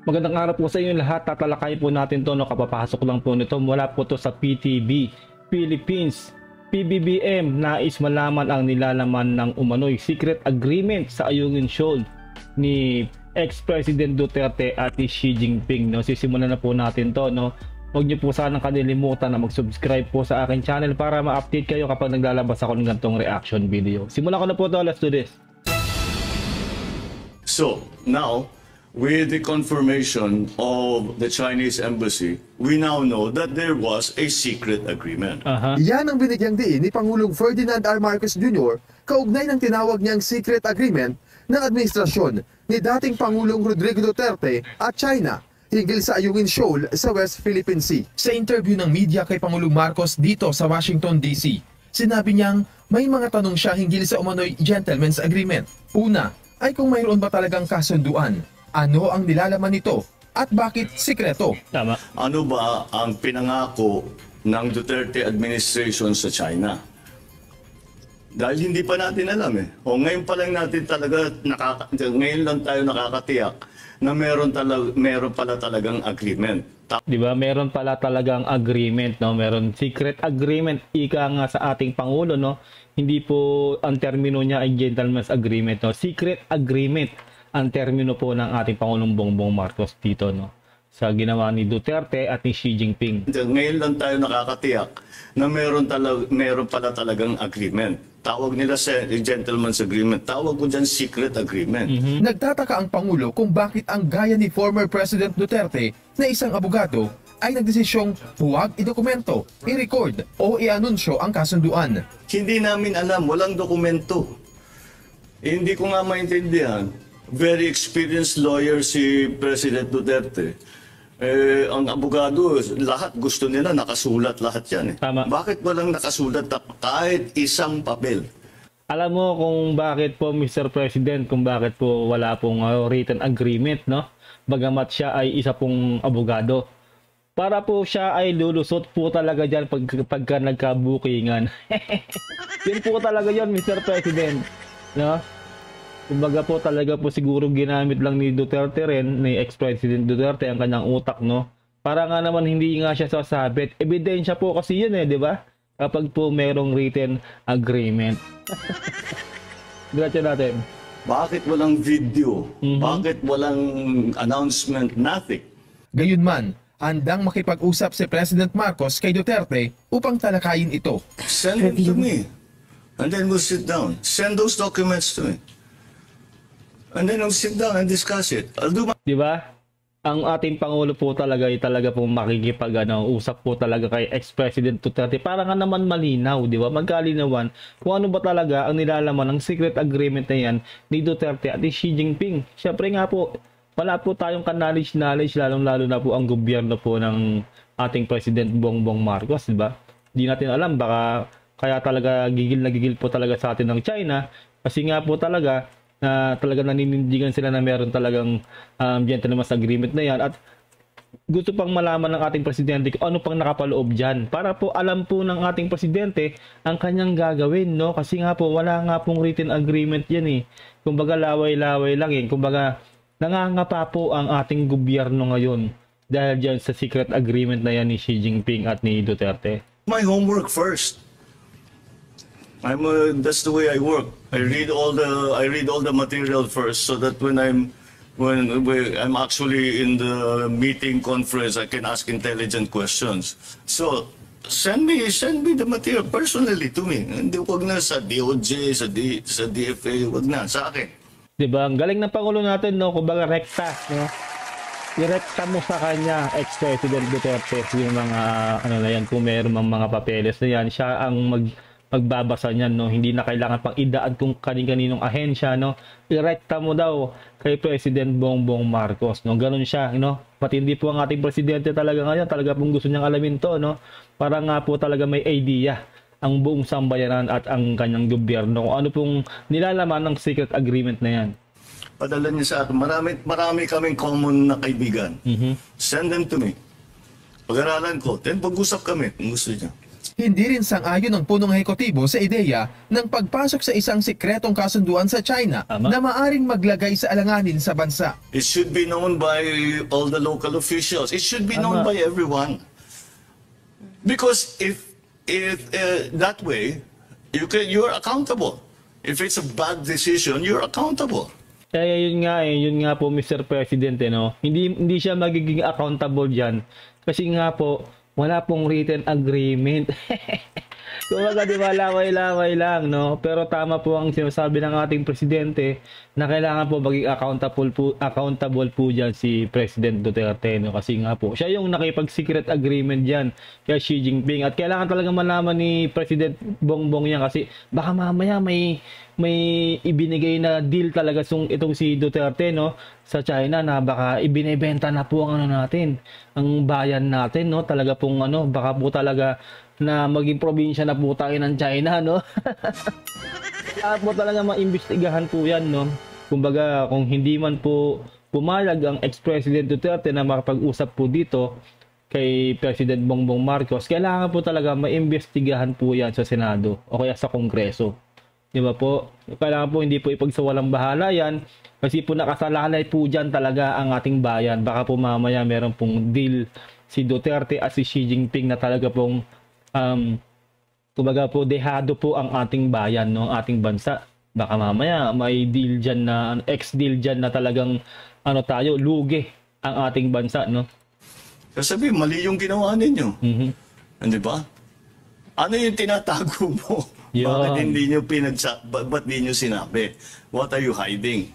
Magandang araw po sa inyo lahat. Tatalakayin po natin to, no, kapapasok lang po nito. Mula po to sa PTV, Philippines. PBBM, nais malaman ang nilalaman ng umano'y secret agreement sa Ayungin Shoal ni ex-President Duterte at ni Xi Jinping. No? Sisimulan na po natin to. No? Huwag niyo po sanang kalilimutan na mag-subscribe po sa aking channel para ma-update kayo kapag naglalabas ako ng ganitong reaction video. Simulan ko na po to. Let's do this. So, now, with the confirmation of the Chinese embassy, we now know that there was a secret agreement. Yan ang binigyang diin ni Pangulong Ferdinand R. Marcos Jr. kaugnay ng tinawag niyang secret agreement ng administrasyon ni dating Pangulong Rodrigo Duterte at China hinggil sa Ayungin Shoal sa West Philippine Sea. Sa interview ng media kay Pangulong Marcos dito sa Washington, D.C., sinabi niyang may mga tanong siya hinggil sa umano'y gentleman's agreement. Una ay kung mayroon ba talagang kasunduan. Ano ang nilalaman nito at bakit sikreto? Tama. Ano ba ang pinangako ng Duterte administration sa China? Dahil hindi pa natin alam eh. O ngayon pa lang natin talaga, ngayon lang tayo nakakatiyak na meron pala talagang agreement. Di ba? Meron pala talagang agreement, no? Meron secret agreement, ika nga sa ating Pangulo, no? Hindi po ang termino niya ay gentleman's agreement, no? Secret agreement ang termino po ng ating Pangulong Bongbong Marcos dito, no? Sa ginawa ni Duterte at ni Xi Jinping. Ngayon lang tayo nakakatiyak na meron pala talagang agreement. Tawag nila sa gentleman's agreement. Tawag ko dyan secret agreement. Nagtataka ang Pangulo kung bakit ang gaya ni former President Duterte na isang abogado ay nagdesisyong huwag idokumento, i-record o i-anunsyo ang kasunduan. Hindi namin alam, walang dokumento. Hindi ko nga maintindihan. Very experienced lawyer si President Duterte. Ang abogado, lahat gusto nila nakasulat lahat yan. Eh. Tama. Bakit walang nakasulat na kahit isang papel? Alam mo kung bakit po, Mr. President, kung bakit po wala pong written agreement, no? Bagamat siya ay isa pong abogado. Para po siya ay lulusot po talaga dyan pagka nagkabukingan. Yun po talaga yun, Mr. President. No? Kumbaga po talaga po siguro ginamit lang ni Duterte rin, ni ex-President Duterte ang kanyang utak, no? Para nga naman hindi nga siya sasabit. Ebidensya po kasi yun eh, di ba? Kapag po merong written agreement. Diretso natin. Bakit walang video? Bakit walang announcement? Nothing. Gayunman, handang makipag-usap si President Marcos kay Duterte upang talakayin ito. Send it to me. And then we'll sit down. Send those documents to me. And then I'll sit down and discuss it. I'll do my... Di ba? Ang ating Pangulo po talaga ay talaga pong usap po talaga kay ex-President Duterte para nga naman malinaw, di ba? Magkalinawan kung ano ba talaga ang nilalaman ng secret agreement na yan ni Duterte at ni Xi Jinping. Siyempre nga po, wala po tayong knowledge, lalong-lalo na po ang gobyerno po ng ating President Bongbong Marcos, di ba? Di natin alam, baka kaya talaga gigil na gigil po talaga sa atin ng China kasi nga po talaga na talaga naninindigan sila na meron talagang gentleman's agreement na yan at gusto pang malaman ng ating presidente kung ano pang nakapaloob dyan para po alam po ng ating presidente ang kanyang gagawin, no? Kasi nga po wala nga pong written agreement yan eh. Kumbaga laway-laway lang eh. Kumbaga nangangapa po ang ating gobyerno ngayon dahil dyan sa secret agreement na yan ni Xi Jinping at ni Duterte. My homework first. That's the way I work. I read all the material first, so that when I'm actually in the meeting conference, I can ask intelligent questions. So send me the material personally to me. Hindi, wag na sa DOJ, sa DFA, wag na sa akin. Diba? Ang galing ng Pangulo natin, no? Kumbaga rekta, no? Direkta mo sa kanya, ex-President Duterte, yung mga ano na yan, kung meron mga papeles na yan, siya ang magbabasa niyan, no? Hindi na kailangan pang idaan kung kanin-kaninong ahensya, no? Direkta mo daw kay President Bongbong Marcos, no? Ganun siya, no? Matindi po ang ating presidente talaga ngayon, talaga pong gusto niyang alamin to, no? Para nga po talaga may idea ang buong sambayanan at ang kanyang gobyerno kung ano pong nilalaman ng secret agreement na yan. Padala niya sa akin. Marami kaming common na kaibigan. Send them to me. Pag-aralan ko, then pag-usap kami kung gusto niya. Hindi rin sang-ayon ang punong ehekutibo sa ideya ng pagpasok sa isang sikretong kasunduan sa China na maaring maglagay sa alanganin sa bansa. It should be known by all the local officials. It should be known by everyone. Because if that way, you're accountable. If it's a bad decision, you're accountable. Kaya yun nga po Mr. President, no? Hindi siya magiging accountable diyan. Kasi nga po, wala pong written agreement. Kumbaga, di ba, laway-laway lang, no? Pero tama po ang sinasabi ng ating presidente na kailangan po maging accountable po dyan si President Duterte, no? Kasi nga po, siya yung nakipag-secret agreement dyan kay Xi Jinping. At kailangan talaga malaman ni President Bongbong yan kasi baka mamaya may ibinigay na deal talaga itong si Duterte, no, sa China na baka ibinebenta na po ang natin, ang bayan natin, no, talaga pong baka po talaga na maging probinsya na po tayo ng China, no. Kaya po talaga maimbestigahan po yan, no. Kumbaga, kung hindi man po pumayag ang ex-President Duterte na makapag-usap po dito kay President Bongbong Marcos, kailangan po talaga maimbestigahan po yan sa Senado o kaya sa Kongreso. Di ba po? Kailangan po hindi po ipagsawalang bahala yan kasi po nakasalalay po dyan talaga ang ating bayan. Baka po mamaya meron pong deal si Duterte at si Xi Jinping na talaga pong kumbaga po dehado po ang ating bayan, no, ating bansa. Baka mamaya may deal dyan na ex-deal dyan na talagang tayo, lugi ang ating bansa, no? Sabi, mali yung ginawa ninyo. Di ba? Ano yung tinatago mo? Bakit hindi nyo ba't di nyo sinabi? What are you hiding?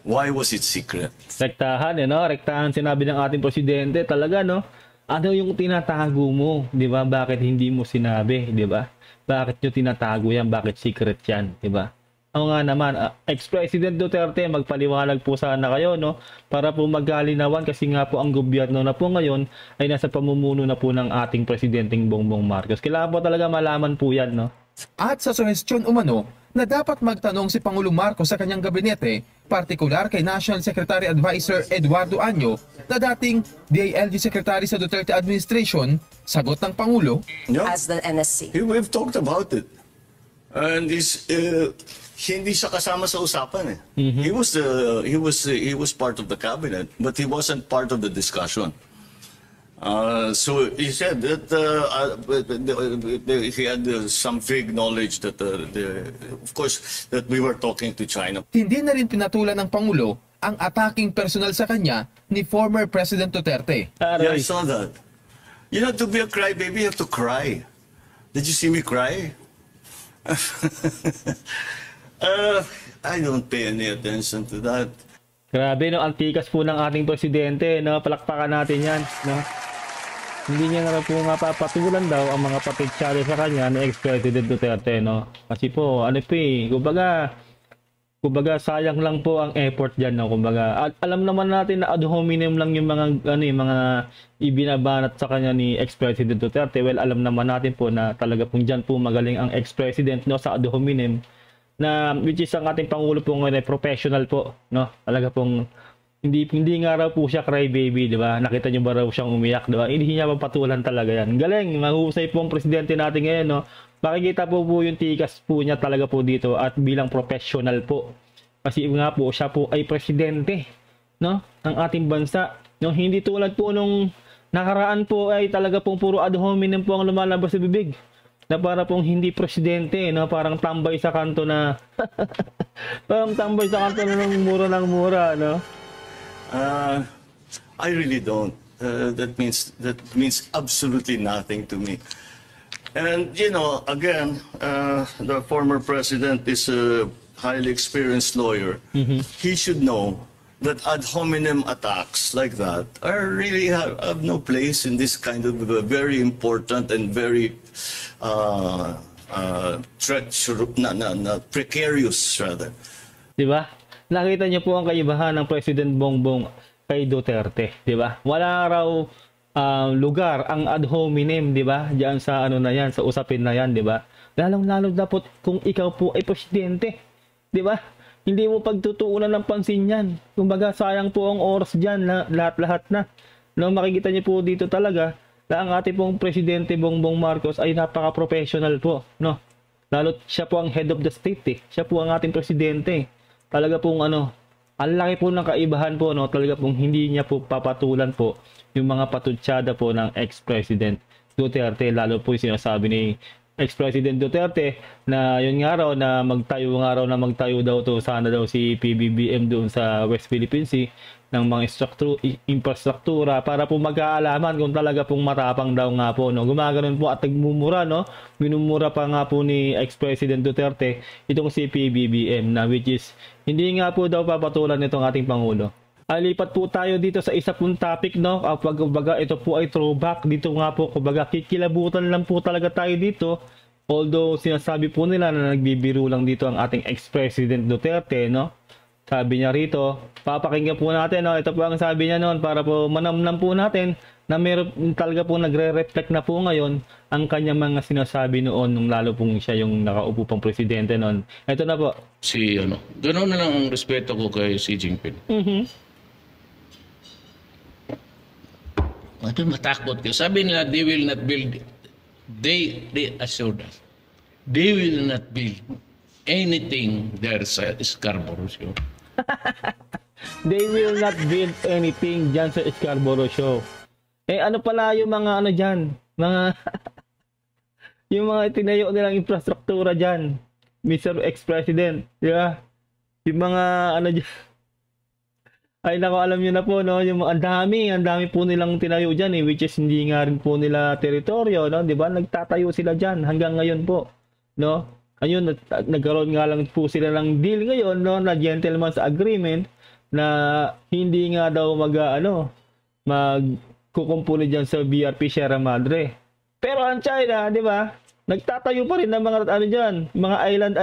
Why was it secret? Rektahan, no? Rektahan sinabi ng ating presidente talaga, no? Ano yung tinatago mo? Di ba? Bakit hindi mo sinabi? Di ba? Bakit nyo tinatago yan? Bakit secret yan? Di ba? Ako nga naman, ex-President Duterte, magpaliwanag po sana kayo, no? Para po magkalinawan kasi nga po ang gobyerno na po ngayon ay nasa pamumuno na po ng ating Presidenteng Bongbong Marcos. Kailangan po talaga malaman po yan, no? At sa suhestyon umano na dapat magtanong si Pangulong Marcos sa kanyang gabinete, partikular kay National Secretary Advisor Eduardo Año na dating DILG Secretary sa Duterte Administration, sagot ng Pangulo, as the NSC. We've talked about it. And hindi siya kasama sa usapan eh. He was part of the cabinet, but he wasn't part of the discussion. So he said that he had some vague knowledge that of course that we were talking to China. Hindi na rin pinatulan ng Pangulo ang ataking personal sa kanya ni former President Duterte. Yeah, I saw that. You know, to be a crybaby, you have to cry. Did you see me cry? I don't pay any attention to that. Grabe, no? Antikas po ng ating presidente, no? Palakpakan natin yan, no? Hindi niya na po mapapatulan daw ang mga papiksali sa kanya ni ex-President Duterte, no? Kasi po, kumbaga sayang lang po ang effort diyan, no? Kumbaga, alam naman natin na ad hominem lang yung mga ibinabanat sa kanya ni ex-President Duterte. Well, alam naman natin po na talaga pong diyan po magaling ang ex-president, no, sa ad hominem, na which is ang ating Pangulo po ngayon ay professional po, no? Talaga pong hindi nga raw po siya crybaby, di ba? Nakita niyo ba raw siyang umiyak, di ba? Hindi niya mapatulan talaga yan. Galing, mahusay po ang presidente natin ngayon, no? Makikita po yung tikas po niya talaga po dito at bilang professional po. Kasi nga po, siya po ay presidente, no, ng ating bansa. No, hindi tulad po nung nakaraan po ay talaga pong puro ad hominem po ang lumalabas sa bibig. Na para pong hindi presidente, no, parang tambay sa kanto na parang tambay sa kanto na ng mura, no? I really don't. That means absolutely nothing to me. And you know, again, the former president is a highly experienced lawyer. He should know that ad hominem attacks like that are really have no place in this kind of very important and very precarious rather. Di ba? Nakita niyo po ang kaibahan ng President Bongbong kay Duterte, di ba? Wala raw lugar ang ad hominem, di ba? Diyan sa na yan, sa usapin na yan, di ba? Lalong-lalo dapat kung ikaw po ay presidente, di ba? Hindi mo pagtutuunan ng pansin yan. Kumbaga, sayang po ang oras diyan, lahat-lahat na. No, makikita niyo po dito talaga na ang ating pong Presidente Bongbong Marcos ay napaka-professional po, no? Lalo siya po ang head of the state eh. Siya po ang ating presidente. Talaga pong ano, ang laki po ng kaibahan po, no? Talaga pong hindi niya po papatulan po yung mga patutsada po ng ex-president Duterte. Lalo po yung sinasabi ni ex-president Duterte na yun nga raw na magtayo daw to sana daw si PBBM doon sa West Philippine Sea ng mga infrastruktura para po magkaalaman kung talaga pong matapang daw nga po, no? Gumaganon po at nagmumura, no? Minumura pa nga po ni ex-president Duterte itong si PBBM na which is hindi nga po daw papatulan nitong ating Pangulo. Lipat po tayo dito sa isa pong topic, no? Kumbaga ito po ay throwback dito nga po, kumbaga kikilabutan lang po talaga tayo dito. Although sinasabi po nila na nagbibiro lang dito ang ating ex-president Duterte, no? Sabi niya rito, papakinggan po natin, no? Ito po ang sabi niya noon para po manamnam po natin na meron talaga po nagre-reflect na po ngayon ang kanyang mga sinasabi noon nung lalo pong siya yung nakaupo pang presidente noon. Ito na po. Ganoon na lang ang respeto ko kay Xi Jinping. Ito matakot kayo. Sabi nila, they will not build, they assured us, they will not build anything there sa Scarborough Show. They will not build anything dyan sa Scarborough Show. Ano pala yung mga ano dyan? Yung mga itinayo nilang infrastruktura dyan, Mr. Ex-President, di ba? Yung mga ano dyan. Ay nako, alam niyo na po, no? Yung ang dami po nilang tinayo dyan eh, which is hindi nga rin po nila teritoryo, no? Di ba? Nagtatayo sila dyan hanggang ngayon po, no? Ayun, nagkaroon nga lang po sila ng deal ngayon, no, na gentleman's agreement na hindi nga daw magkukumpuni dyan sa BRP Sierra Madre. Pero ang China, di ba, nagtatayo pa rin ng mga dyan, mga island.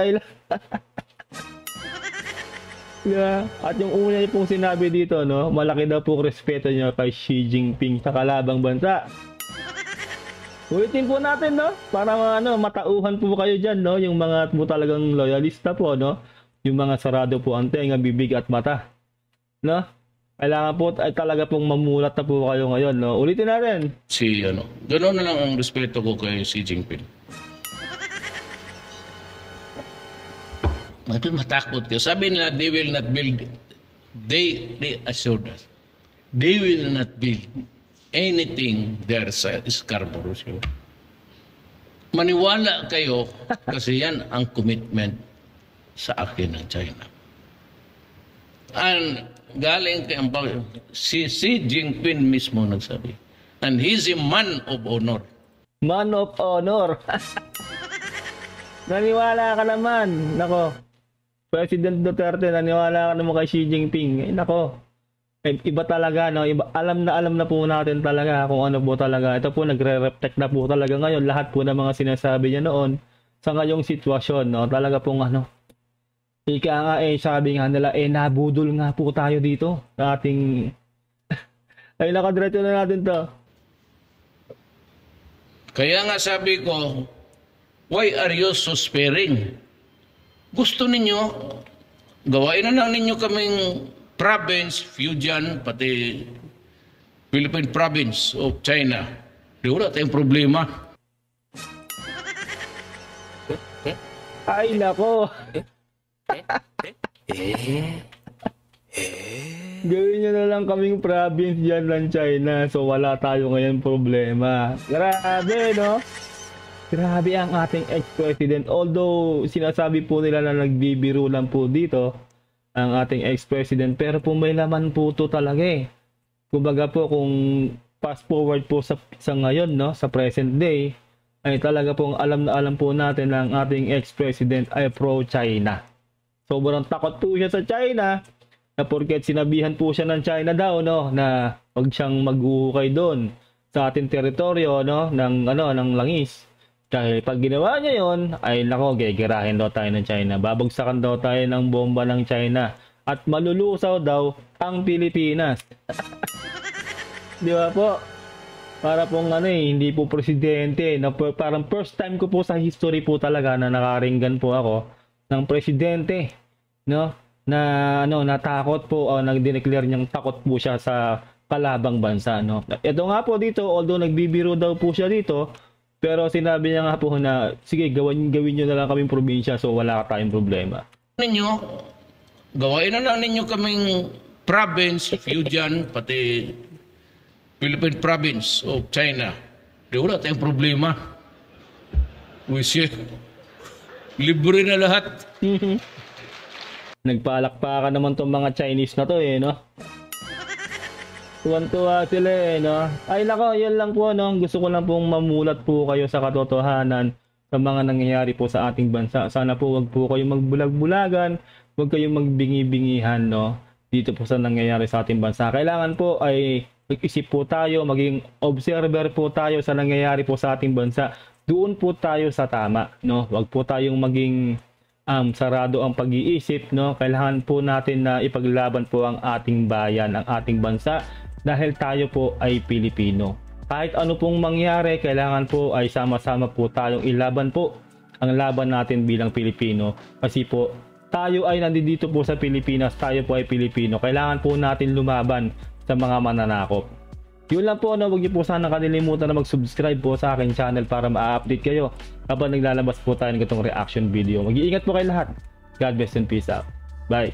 Yeah. At yung una niya pong sinabi dito, no, malaki daw po respeto niya kay Xi Jinping sa kalabang bansa. Ulitin po natin, no? Para matauhan po kayo dyan, no? Yung mga po talagang loyalista po, no? Yung mga sarado po ang tenga, bibig at mata. No? Kailangan po ay talaga pong mamulat na po kayo ngayon, no? Ulitin natin. Ganoon na lang ang respeto ko kay Xi Jinping. Ito matakot kayo. Sabi nila, they will not build, they assured us, they will not build anything there sa Scarborough Show. Maniwala kayo kasi yan ang commitment sa akin ng China. And galing kay si Xi Jinping mismo nagsabi. And he's a man of honor. Man of honor. Naniwala ka naman. Nako. President Duterte, naniwala ka naman kay Xi Jinping. Nako. Iba talaga, no? Alam na po natin talaga kung ano po talaga. Ito po, nagre-reflect na po talaga ngayon. Lahat po ng mga sinasabi niya noon sa ngayong sitwasyon, no? Talaga pong ika nga sabi nga nila, nabudol nga po tayo dito sa ating... Ay, nakadiretso na natin to. Kaya nga sabi ko, why are you so sparing? Gusto ninyo, gawain na lang ninyo kaming province, Fujian, pati Philippine province of China. Di wala tayong problema. Ay, nako. Gawin nyo na lang kaming province dyan ng China, so wala tayo ngayon problema. Grabe, no? Grabe ang ating ex-president. Although sinasabi po nila na nagbibiro lang po dito ang ating ex-president, pero po may laman po ito talaga eh. Kumbaga po kung fast forward po sa ngayon, no, sa present day, ay talaga pong alam na alam po natin na ang ating ex-president ay pro-China. Sobrang takot po siya sa China, na porket sinabihan po siya ng China daw, no, na wag siyang mag-uhukay doon sa ating teritoryo, no, ng langis. Dahil pag ginawa niya yon, ay nako, gegerahin daw tayo ng China. Babagsakan daw tayo ng bomba ng China. At malulusaw daw ang Pilipinas. Di ba po? Para pong hindi po presidente. Parang first time ko po sa history po talaga na nakaringgan po ako ng presidente. No? Na natakot po, nagdeclare niyang takot po siya sa kalabang bansa, no? Ito nga po dito, although nagbibiro daw po siya dito, pero sinabi niya nga po na, sige, gawin nyo na lang kaming probinsya, so wala tayong problema. Ninyo, gawain na lang ninyo kaming province, Fujian, pati Philippine province of China. Di wala tayong problema. Wisye, libre na lahat. Nagpalakpakan naman tong mga Chinese na to eh, no? Tuwan-tuwa sila eh, no? Ay nako, yun lang po, no? Gusto ko lang pong mamulat po kayo sa katotohanan sa mga nangyayari po sa ating bansa. Sana po wag po kayong magbulag-bulagan, wag kayong magbingi-bingihan, no? Dito po sa nangyayari sa ating bansa. Kailangan po ay mag-isip po tayo, maging observer po tayo sa nangyayari po sa ating bansa. Doon po tayo sa tama, no? Wag po tayong maging sarado ang pag-iisip, no? Kailangan po natin na ipaglaban po ang ating bayan, ang ating bansa, dahil tayo po ay Pilipino. Kahit ano pong mangyari, kailangan po ay sama-sama po tayong ilaban po ang laban natin bilang Pilipino. Kasi po, tayo ay nandito po sa Pilipinas, tayo po ay Pilipino. Kailangan po natin lumaban sa mga mananakop. Yun lang po, no? Huwag niyo po sana kalilimutan na mag-subscribe po sa aking channel para ma-update kayo kapag naglalabas po tayo ng itong reaction video. Mag-iingat po kayo lahat. God bless and peace out. Bye!